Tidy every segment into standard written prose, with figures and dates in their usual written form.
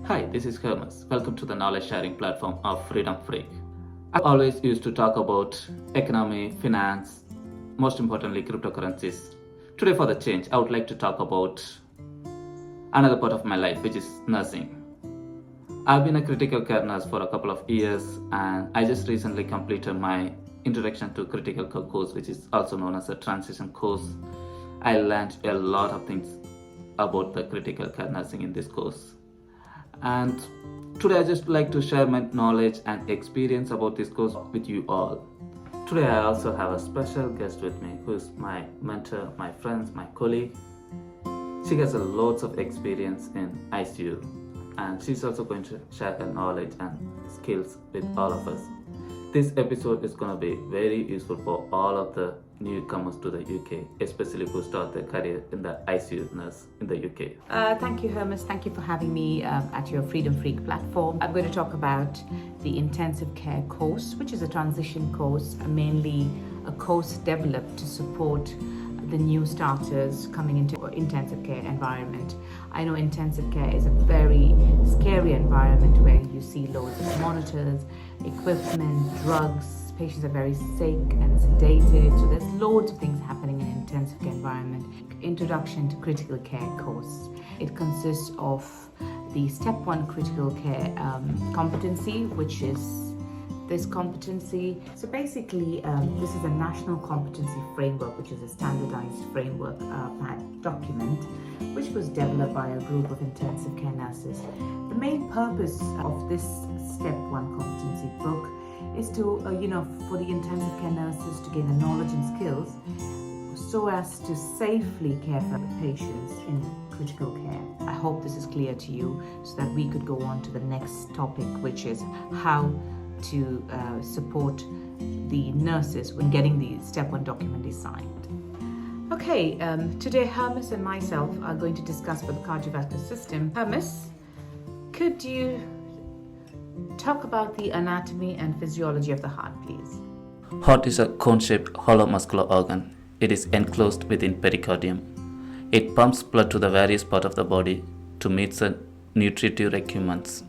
Hi, this is Hermes. Welcome to the knowledge sharing platform of Freedom Freak. I always used to talk about economy, finance, most importantly cryptocurrencies. Today for the change, I would like to talk about another part of my life, which is nursing. I've been a critical care nurse for a couple of years and I just recently completed my introduction to critical care course, which is also known as a transition course. I learned a lot of things about the critical care nursing in this course. And today I just like to share my knowledge and experience about this course with you all. Today I also have a special guest with me who is my mentor, my friend, my colleague. She has lots of experience in ICU and she's also going to share her knowledge and skills with all of us. This episode is going to be very useful for all of the newcomers to the UK, especially who start their career in the ICU nurse in the UK. Thank you, Hermes. Thank you for having me at your Freedom Freak platform. I'm going to talk about the intensive care course, which is a transition course, mainly a course developed to support the new starters coming into intensive care environment. I know intensive care is a very scary environment where you see loads of monitors, equipment, drugs. Patients are very sick and sedated, so there's loads of things happening in an intensive care environment. Introduction to critical care course. It consists of the step 1 critical care competency, which is this competency. So basically, this is a national competency framework, which is a standardized framework document, which was developed by a group of intensive care nurses. The main purpose of this step 1 competency book is to, for the intensive care nurses to gain the knowledge and skills so as to safely care for the patients in critical care. I hope this is clear to you so that we could go on to the next topic, which is how to support the nurses when getting the step 1 document is signed. Okay, today Hermes and myself are going to discuss about the cardiovascular system. Hermes, could you talk about the anatomy and physiology of the heart, please? Heart is a cone-shaped hollow muscular organ. It is enclosed within pericardium. It pumps blood to the various parts of the body to meet the nutritive requirements.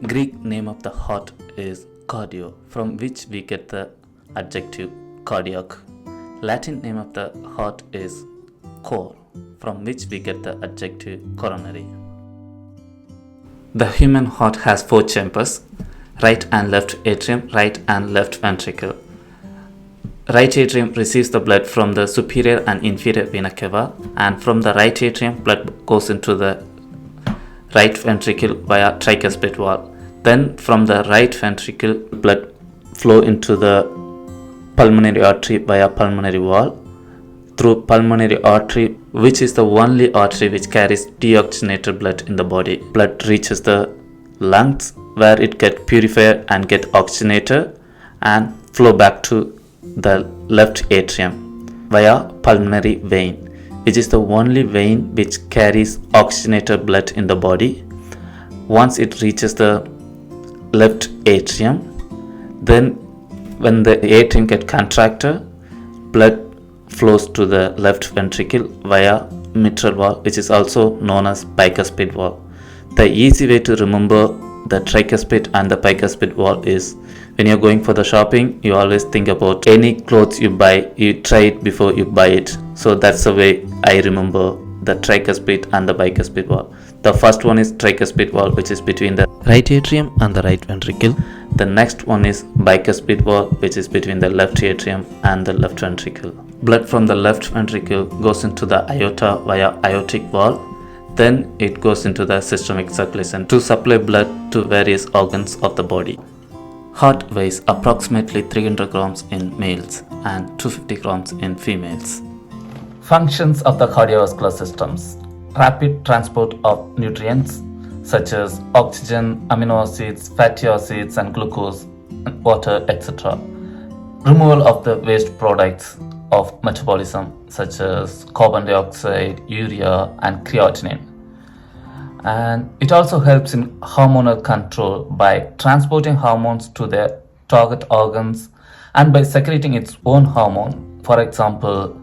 Greek name of the heart is cardio, from which we get the adjective cardiac. Latin name of the heart is cor, from which we get the adjective coronary. The human heart has 4 chambers: right and left atrium, right and left ventricle. Right atrium receives the blood from the superior and inferior vena cava, and from the right atrium blood goes into the right ventricle via tricuspid wall. Then from the right ventricle blood flow into the pulmonary artery via pulmonary wall. Through pulmonary artery, which is the only artery which carries deoxygenated blood in the body. Blood reaches the lungs where it gets purified and get oxygenated and flow back to the left atrium via pulmonary vein, which is the only vein which carries oxygenated blood in the body. Once it reaches the left atrium, then when the atrium gets contracted, blood flows to the left ventricle via mitral valve, which is also known as bicuspid valve. The easy way to remember the tricuspid and the bicuspid valve is when you're going for the shopping, you always think about any clothes you buy, you try it before you buy it. So that's the way I remember the tricuspid and the bicuspid valve. The first one is tricuspid valve, which is between the right atrium and the right ventricle. The next one is bicuspid valve, which is between the left atrium and the left ventricle. Blood from the left ventricle goes into the aorta via aortic valve. Then it goes into the systemic circulation to supply blood to various organs of the body. Heart weighs approximately 300 grams in males and 250 grams in females. Functions of the cardiovascular systems: rapid transport of nutrients such as oxygen, amino acids, fatty acids and glucose, water, etc. Removal of the waste products of metabolism such as carbon dioxide, urea and creatinine. And it also helps in hormonal control by transporting hormones to their target organs and by secreting its own hormone, for example,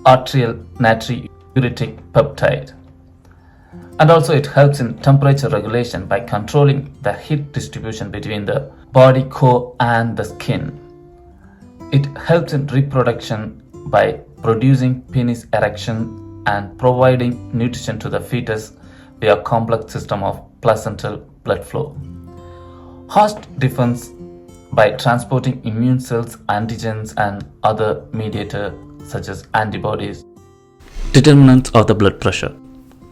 arterial natriuretic peptide. And also it helps in temperature regulation by controlling the heat distribution between the body core and the skin. It helps in reproduction by producing penis erection and providing nutrition to the fetus via a complex system of placental blood flow. Host defense by transporting immune cells, antigens and other mediators such as antibodies. Determinants of the blood pressure.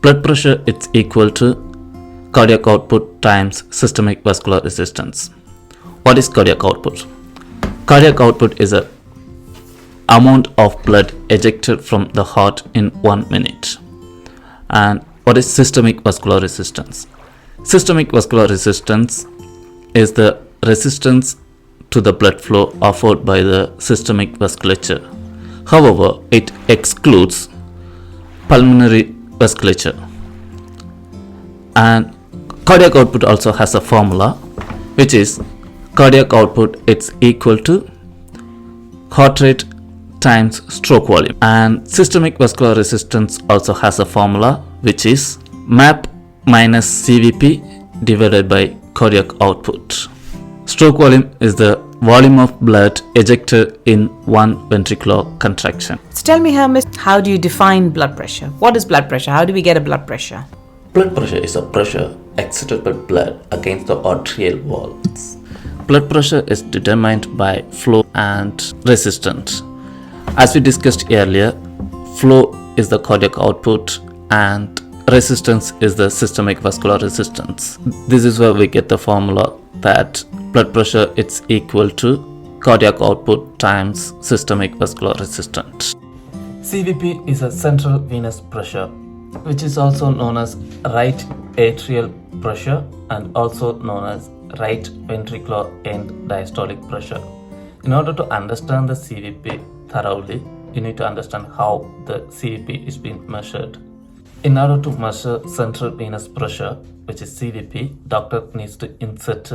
Blood pressure is equal to cardiac output times systemic vascular resistance. What is cardiac output? Cardiac output is a amount of blood ejected from the heart in 1 minute. And what is systemic vascular resistance? Systemic vascular resistance is the resistance to the blood flow offered by the systemic vasculature. However, it excludes pulmonary vasculature. And cardiac output also has a formula, which is cardiac output is equal to heart rate times stroke volume. And systemic vascular resistance also has a formula, which is MAP minus CVP divided by cardiac output. Stroke volume is the volume of blood ejected in one ventricular contraction. So tell me, how do you define blood pressure? What is blood pressure? How do we get a blood pressure? Blood pressure is a pressure exerted by blood against the arterial walls. Blood pressure is determined by flow and resistance. As we discussed earlier, flow is the cardiac output and resistance is the systemic vascular resistance. This is where we get the formula that blood pressure is equal to cardiac output times systemic vascular resistance. CVP is a central venous pressure, which is also known as right atrial pressure and also known as right ventricular end diastolic pressure. In order to understand the CVP thoroughly, you need to understand how the CVP is being measured. In order to measure central venous pressure, which is CVP, doctor needs to insert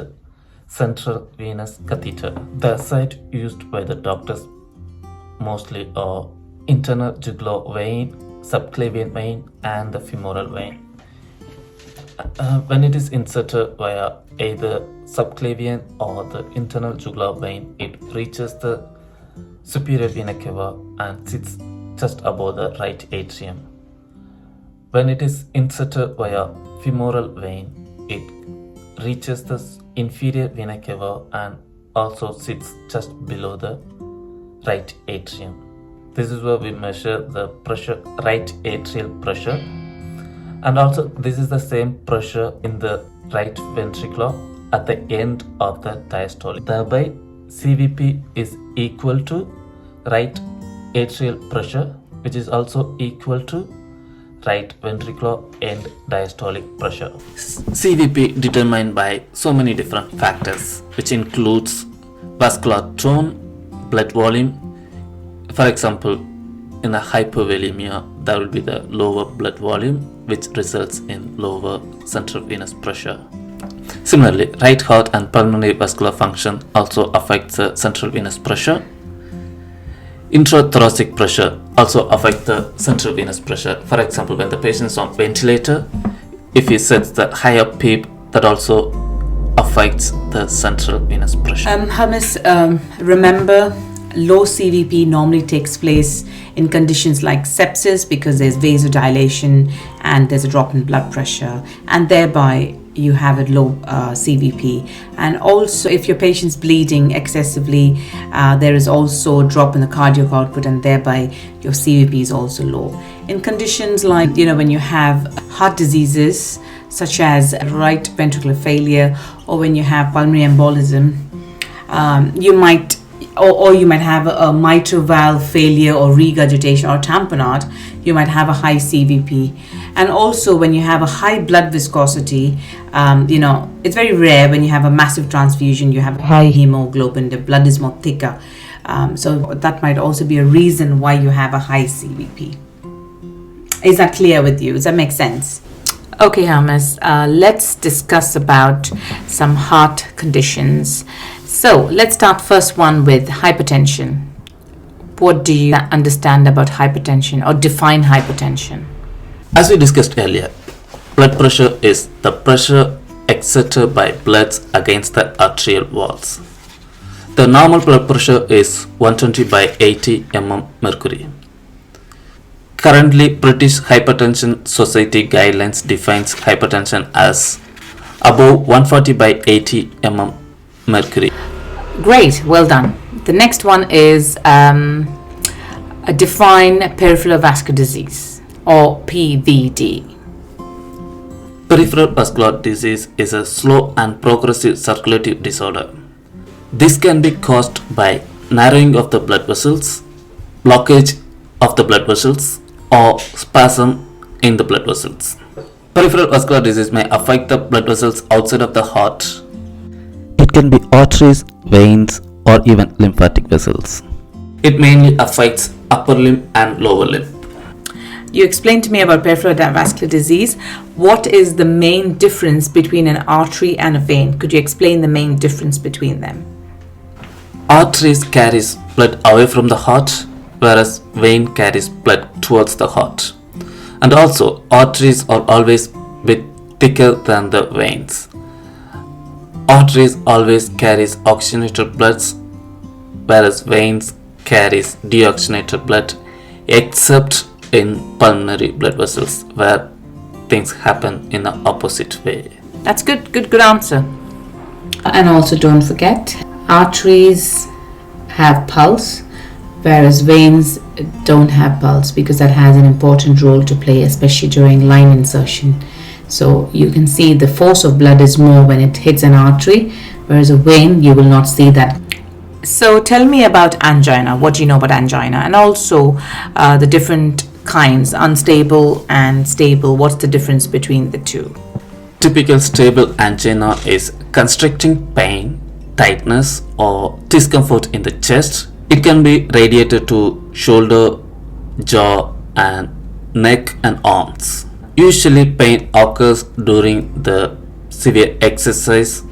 central venous catheter. The site used by the doctors mostly are internal jugular vein, subclavian vein and the femoral vein. When it is inserted via either subclavian or the internal jugular vein, it reaches the superior vena cava and sits just above the right atrium. When it is inserted via femoral vein, it reaches the inferior vena cava and also sits just below the right atrium. This is where we measure the pressure, right atrial pressure, and also this is the same pressure in the right ventricular at the end of the diastolic. Thereby, CVP is equal to right atrial pressure, which is also equal to right ventricular end diastolic pressure. CVP determined by so many different factors, which includes vascular tone, blood volume. For example, in a hypovolemia, there will be the lower blood volume, which results in lower central venous pressure. Similarly, right heart and pulmonary vascular function also affects the central venous pressure. Intrathoracic pressure also affects the central venous pressure. For example, when the patient is on ventilator, if he sets the higher PEEP, that also affects the central venous pressure. Remember, low CVP normally takes place in conditions like sepsis because there's vasodilation and there's a drop in blood pressure, and thereby you have a low CVP. And also if your patient's bleeding excessively, there is also a drop in the cardiac output and thereby your CVP is also low. In conditions like, when you have heart diseases such as right ventricular failure, or when you have pulmonary embolism, you might have a mitral valve failure or regurgitation or tamponade, you might have a high CVP. And also when you have a high blood viscosity, it's very rare when you have a massive transfusion, you have high hemoglobin, the blood is more thicker. So that might also be a reason why you have a high CVP. Is that clear with you? Does that make sense? Okay, Hermes, let's discuss about some heart conditions. So let's start first one with hypertension. What do you understand about hypertension or define hypertension? As we discussed earlier, Blood pressure is the pressure exerted by bloods against the arterial walls. The normal blood pressure is 120 by 80 mm mercury. Currently, British Hypertension Society guidelines defines hypertension as above 140 by 80 mm mercury. Great, well done. The next one is define peripheral vascular disease, or PVD. Peripheral vascular disease is a slow and progressive circulatory disorder. This can be caused by narrowing of the blood vessels, blockage of the blood vessels, or spasm in the blood vessels. Peripheral vascular disease may affect the blood vessels outside of the heart. It can be arteries, veins, or even lymphatic vessels. It mainly affects upper limb and lower limb. You explained to me about peripheral vascular disease. What is the main difference between an artery and a vein? Could you explain the main difference between them? Arteries carries blood away from the heart, whereas vein carries blood towards the heart. And also, arteries are always a bit thicker than the veins. Arteries always carries oxygenated bloods, whereas veins carries deoxygenated blood, except in pulmonary blood vessels where things happen in the opposite way. That's good answer. And also don't forget, arteries have pulse, whereas veins don't have pulse, because that has an important role to play, especially during line insertion. So you can see the force of blood is more when it hits an artery, whereas a vein, you will not see that. So tell me about angina. What do you know about angina? And also the different kinds, unstable and stable. What's the difference between the two? Typical stable angina is constricting pain, tightness, or discomfort in the chest. It can be radiated to shoulder, jaw, and neck and arms. Usually pain occurs during the severe exercise,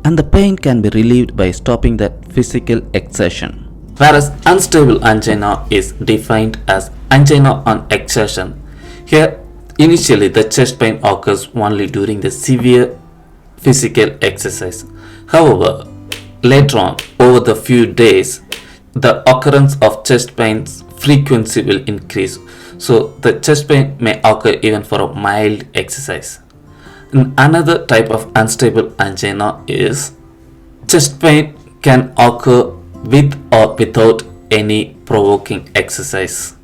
and the pain can be relieved by stopping the physical exertion. Whereas unstable angina is defined as angina on exertion. Here, initially the chest pain occurs only during the severe physical exercise. However, later on, over the few days, the occurrence of chest pain's frequency will increase. So the chest pain may occur even for a mild exercise. And another type of unstable angina is chest pain can occur with or without any provoking exercise.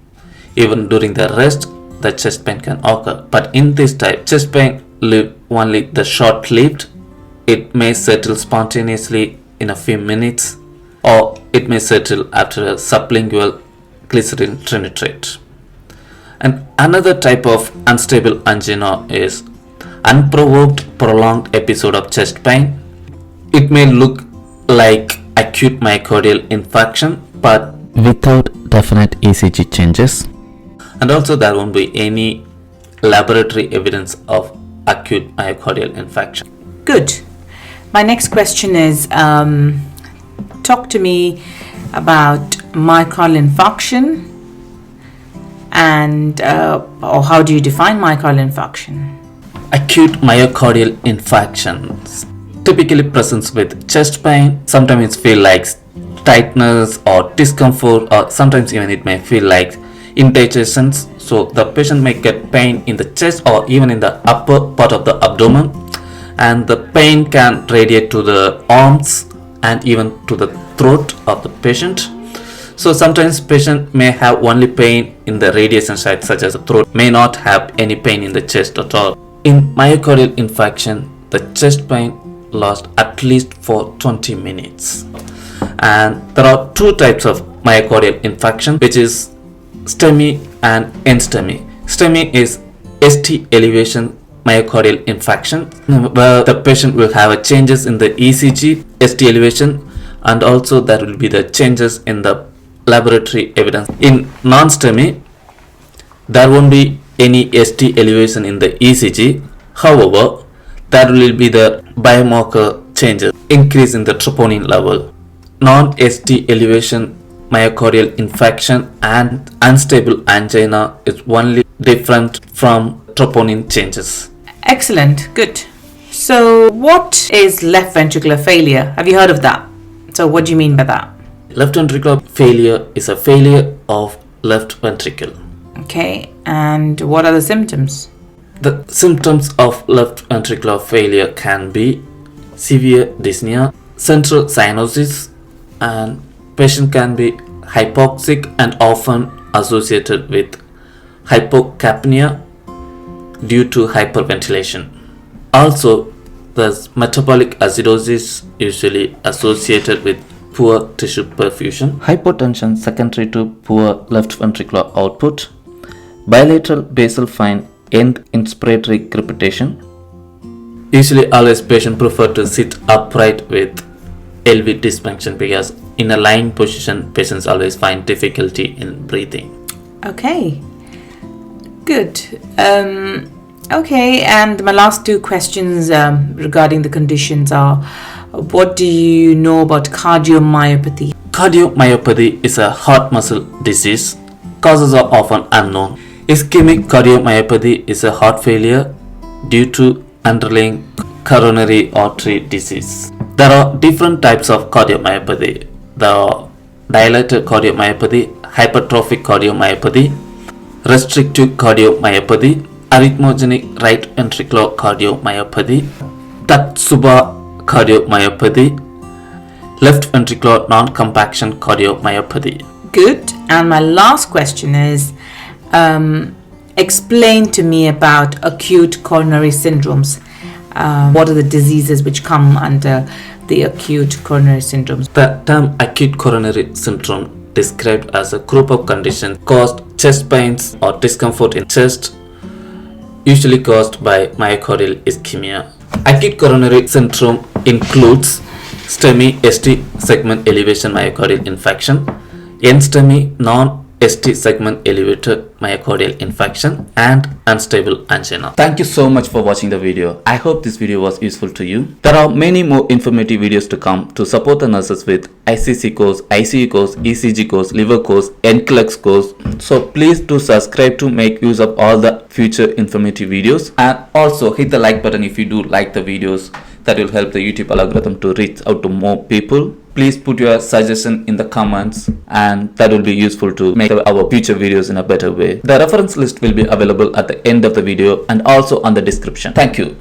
Even during the rest, the chest pain can occur. But in this type, chest pain live only the short-lived. It may settle spontaneously in a few minutes, or it may settle after a sublingual glycerin trinitrate. And another type of unstable angina is unprovoked prolonged episode of chest pain. It may look like acute myocardial infarction, but without definite ECG changes. And also there won't be any laboratory evidence of acute myocardial infarction. Good. My next question is, talk to me about myocardial infarction, and or how do you define myocardial infarction? Acute myocardial infarctions typically presents with chest pain. Sometimes it feels like tightness or discomfort, or sometimes even it may feel like indigestion. So the patient may get pain in the chest or even in the upper part of the abdomen, and the pain can radiate to the arms and even to the throat of the patient. So sometimes patient may have only pain in the radiation site, such as the throat, may not have any pain in the chest at all. In myocardial infarction, the chest pain lasts at least for 20 minutes. And there are two types of myocardial infarction, which is STEMI and NSTEMI. STEMI is ST elevation myocardial infarction, where the patient will have a changes in the ECG, ST elevation, and also there will be the changes in the laboratory evidence. In non-STEMI, there won't be any ST elevation in the ECG. However, there will be the biomarker changes, increase in the troponin level. Non-ST elevation myocardial infarction and unstable angina is only different from troponin changes. Excellent, good. So what is left ventricular failure? Have you heard of that? So what do you mean by that? Left ventricular failure is a failure of left ventricle. Okay, and what are the symptoms? The symptoms of left ventricular failure can be severe dyspnea, central cyanosis, and patient can be hypoxic and often associated with hypocapnia due to hyperventilation. Also, there's metabolic acidosis usually associated with poor tissue perfusion, hypotension secondary to poor left ventricular output, bilateral basal fine end inspiratory crepitation. Usually always patient prefer to sit upright with LV dysfunction because in a lying position patients always find difficulty in breathing. Okay, good. Okay, and my last two questions regarding the conditions are, what do you know about cardiomyopathy? Cardiomyopathy is a heart muscle disease. Causes are often unknown. Ischemic cardiomyopathy is a heart failure due to underlying coronary artery disease. There are different types of cardiomyopathy. There are dilated cardiomyopathy, hypertrophic cardiomyopathy, restrictive cardiomyopathy, arrhythmogenic right ventricular cardiomyopathy, Tatsuba cardiomyopathy, left ventricular non-compaction cardiomyopathy. Good. And my last question is, explain to me about acute coronary syndromes. What are the diseases which come under the acute coronary syndromes? The term acute coronary syndrome described as a group of conditions caused chest pains or discomfort in chest, usually caused by myocardial ischemia. Acute coronary syndrome includes STEMI ST segment elevation myocardial infarction, NSTEMI non-ST segment elevated myocardial infarction, and unstable angina. Thank you so much for watching the video. I hope this video was useful to you. There are many more informative videos to come to support the nurses with ICC course, ICU course, ECG course, liver course, NCLEX course. So please do subscribe to make use of all the future informative videos, and also hit the like button if you do like the videos. That will help the YouTube algorithm to reach out to more people. Please put your suggestion in the comments, and that will be useful to make our future videos in a better way. The reference list will be available at the end of the video and also on the description. Thank you.